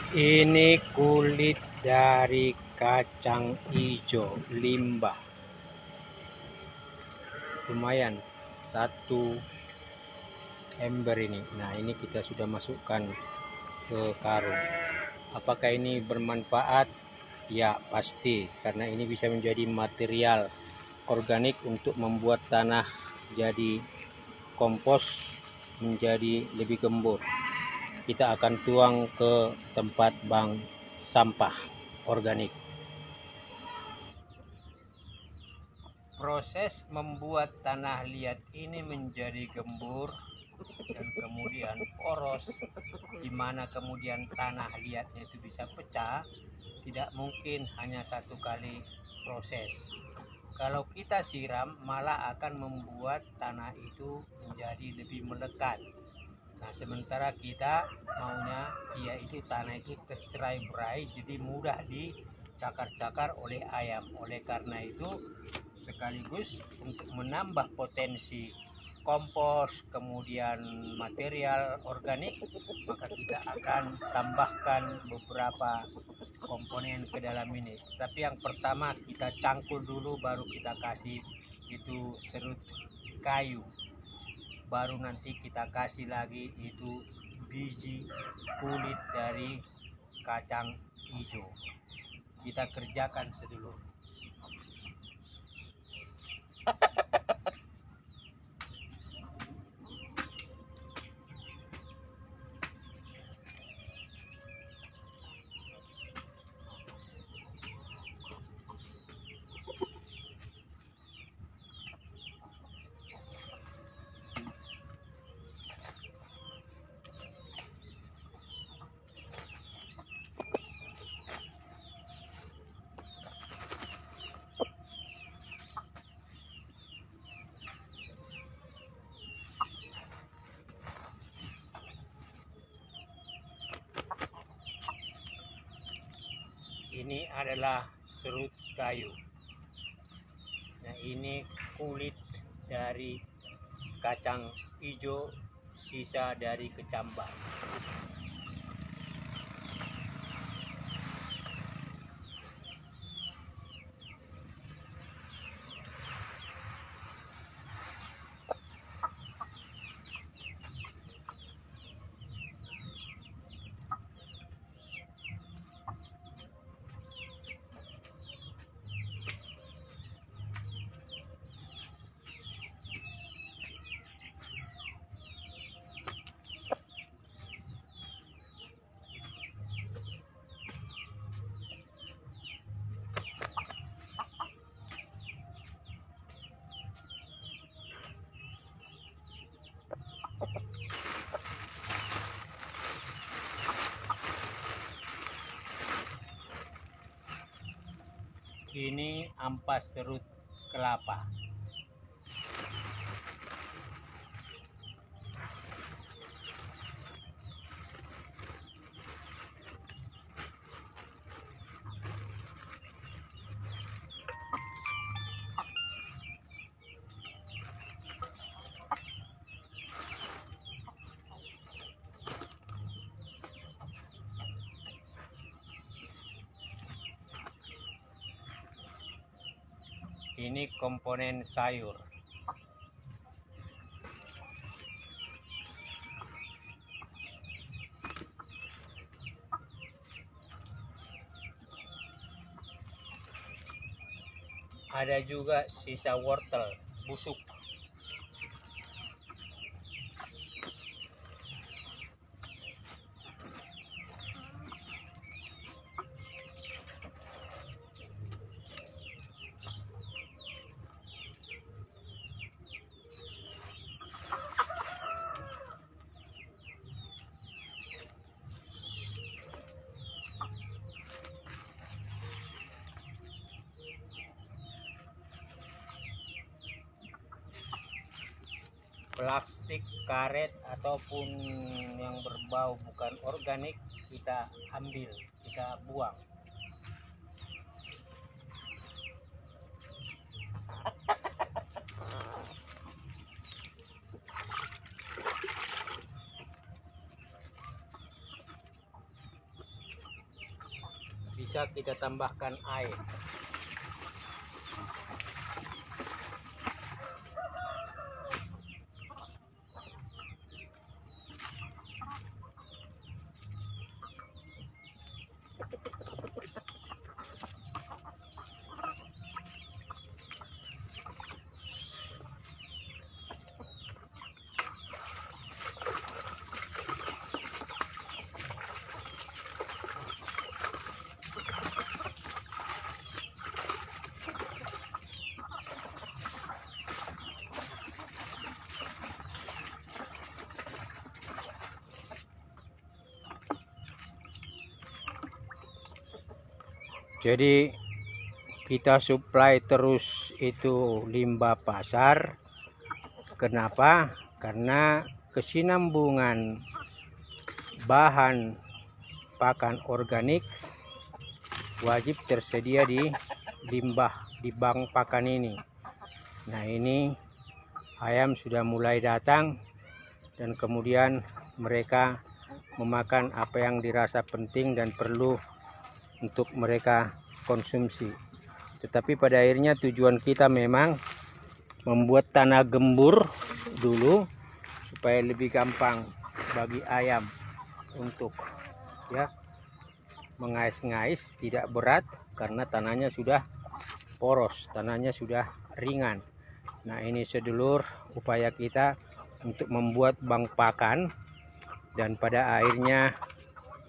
Ini kulit dari kacang hijau limbah. Lumayan, 1 ember ini. Nah, ini kita sudah masukkan ke karung. Apakah ini bermanfaat? Ya, pasti, karena ini bisa menjadi material organik untuk membuat tanah jadi kompos, menjadi lebih gembur. Kita akan tuang ke tempat bank sampah organik. Proses membuat tanah liat ini menjadi gembur dan kemudian poros, di mana kemudian tanah liatnya itu bisa pecah, tidak mungkin hanya 1 kali proses. Kalau kita siram malah akan membuat tanah itu menjadi lebih melekat. Nah, sementara kita maunya yaitu tanah itu tercerai-berai, jadi mudah dicakar-cakar oleh ayam. Oleh karena itu, sekaligus untuk menambah potensi kompos, kemudian material organik, maka kita akan tambahkan beberapa komponen ke dalam ini. Tapi yang pertama kita cangkul dulu, baru kita kasih itu serut kayu. Baru nanti kita kasih lagi itu biji kulit dari kacang hijau. Kita kerjakan sedulur. Ini adalah serut kayu. Nah, ini kulit dari kacang hijau, sisa dari kecambah. Ini ampas serut kelapa. Ini komponen sayur. Ada juga sisa wortel busuk. Plastik, karet ataupun yang berbau bukan organik kita ambil, kita buang. bisa kita tambahkan air. Jadi kita supply terus itu limbah pasar. Kenapa? Karena kesinambungan bahan pakan organik wajib tersedia di limbah di bank pakan ini. Nah, ini ayam sudah mulai datang dan kemudian mereka memakan apa yang dirasa penting dan perlu untuk mereka konsumsi. Tetapi pada akhirnya tujuan kita memang membuat tanah gembur dulu supaya lebih gampang bagi ayam untuk mengais-ngais, tidak berat karena tanahnya sudah poros, tanahnya sudah ringan. Nah, ini sedulur upaya kita untuk membuat bank pakan dan pada akhirnya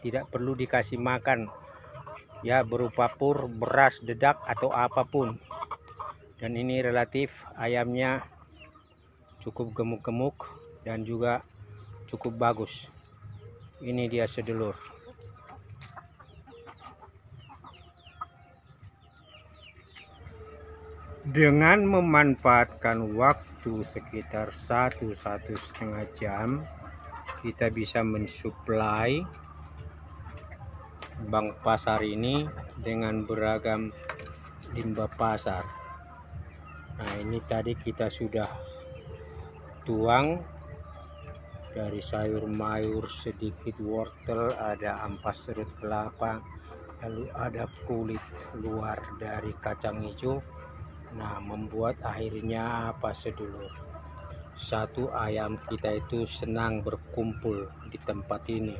tidak perlu dikasih makan berupa pur, beras, dedak atau apapun. Dan ini relatif ayamnya cukup gemuk-gemuk dan juga cukup bagus. Ini dia sedulur. Dengan memanfaatkan waktu sekitar 1-1,5 jam, kita bisa mensuplai bank pasar ini dengan beragam limbah pasar. Nah, ini tadi kita sudah tuang dari sayur mayur, sedikit wortel, ada ampas serut kelapa, lalu ada kulit luar dari kacang hijau. Nah, membuat akhirnya apa sedulur? Satu ayam kita itu senang berkumpul di tempat ini.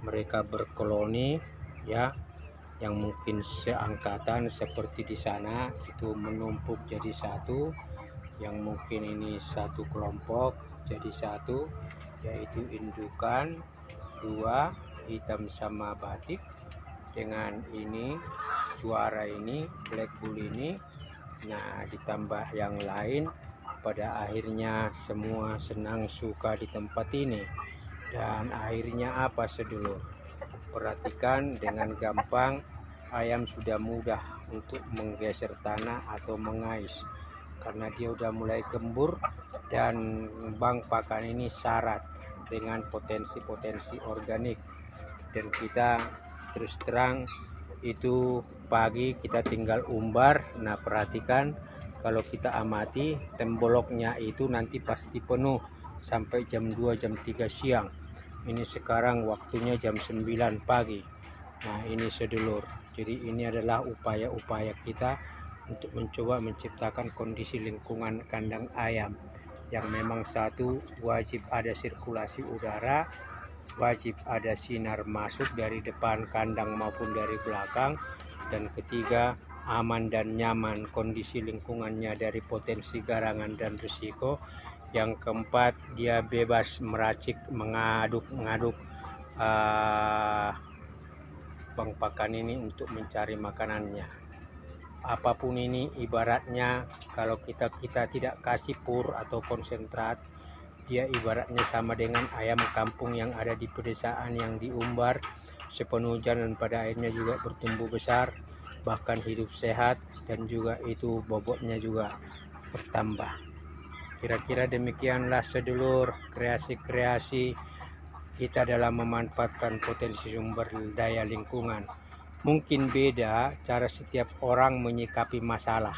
Mereka berkoloni yang mungkin seangkatan seperti di sana itu menumpuk jadi satu, yang mungkin ini satu kelompok jadi satu, yaitu indukan 2 hitam sama batik dengan ini juara ini black bull ini. Nah, ditambah yang lain, pada akhirnya semua senang suka di tempat ini. Dan akhirnya apa sedulur? Perhatikan, dengan gampang ayam sudah mudah untuk menggeser tanah atau mengais karena dia udah mulai gembur, dan bank pakan ini syarat dengan potensi-potensi organik. Dan kita terus terang itu pagi kita tinggal umbar. Nah, perhatikan kalau kita amati temboloknya itu nanti pasti penuh sampai jam 2 jam 3 siang. Ini sekarang waktunya jam 9 pagi. Nah, ini sedulur. Jadi ini adalah upaya-upaya kita untuk mencoba menciptakan kondisi lingkungan kandang ayam yang memang satu, wajib ada sirkulasi udara, wajib ada sinar masuk dari depan kandang maupun dari belakang, dan ketiga, aman dan nyaman kondisi lingkungannya dari potensi garangan dan risiko. Yang keempat, dia bebas meracik, mengaduk bank pakan ini untuk mencari makanannya. Apapun ini ibaratnya kalau kita tidak kasih pur atau konsentrat, dia ibaratnya sama dengan ayam kampung yang ada di pedesaan yang diumbar sepenuh hujan dan pada akhirnya juga bertumbuh besar, bahkan hidup sehat, dan juga itu bobotnya juga bertambah. Kira-kira demikianlah sedulur kreasi-kreasi kita dalam memanfaatkan potensi sumber daya lingkungan. Mungkin beda cara setiap orang menyikapi masalah,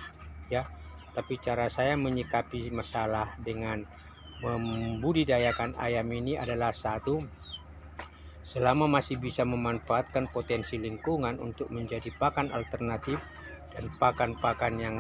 tapi cara saya menyikapi masalah dengan membudidayakan ayam ini adalah satu, selama masih bisa memanfaatkan potensi lingkungan untuk menjadi pakan alternatif dan pakan-pakan yang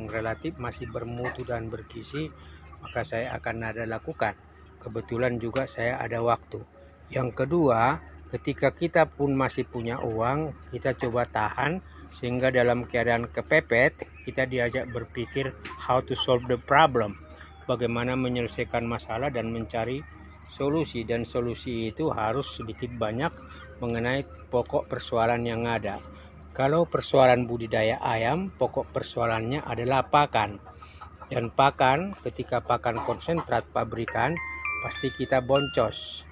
relatif masih bermutu dan bergizi, maka saya akan lakukan. Kebetulan juga saya ada waktu. Yang kedua, ketika kita pun masih punya uang, kita coba tahan sehingga dalam keadaan kepepet kita diajak berpikir how to solve the problem, bagaimana menyelesaikan masalah dan mencari solusi, dan solusi itu harus sedikit banyak mengenai pokok persoalan yang ada. Kalau persoalan budidaya ayam, pokok persoalannya adalah pakan. Dan pakan, ketika pakan konsentrat pabrikan, pasti kita boncos,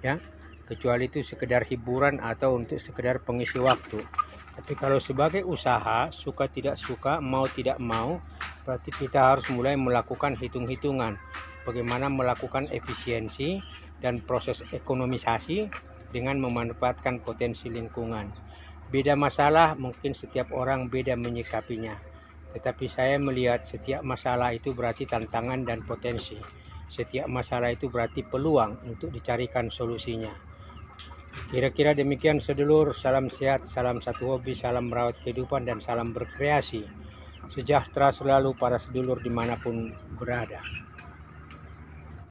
ya. Kecuali itu sekedar hiburan atau untuk sekedar pengisi waktu. Tapi kalau sebagai usaha, suka tidak suka, mau tidak mau, berarti kita harus mulai melakukan hitung-hitungan. Bagaimana melakukan efisiensi dan proses ekonomisasi dengan memanfaatkan potensi lingkungan. Beda masalah, mungkin setiap orang beda menyikapinya. Tetapi saya melihat setiap masalah itu berarti tantangan dan potensi. Setiap masalah itu berarti peluang untuk dicarikan solusinya. Kira-kira demikian sedulur, salam sehat, salam satu hobi, salam merawat kehidupan, dan salam berkreasi. Sejahtera selalu para sedulur dimanapun berada.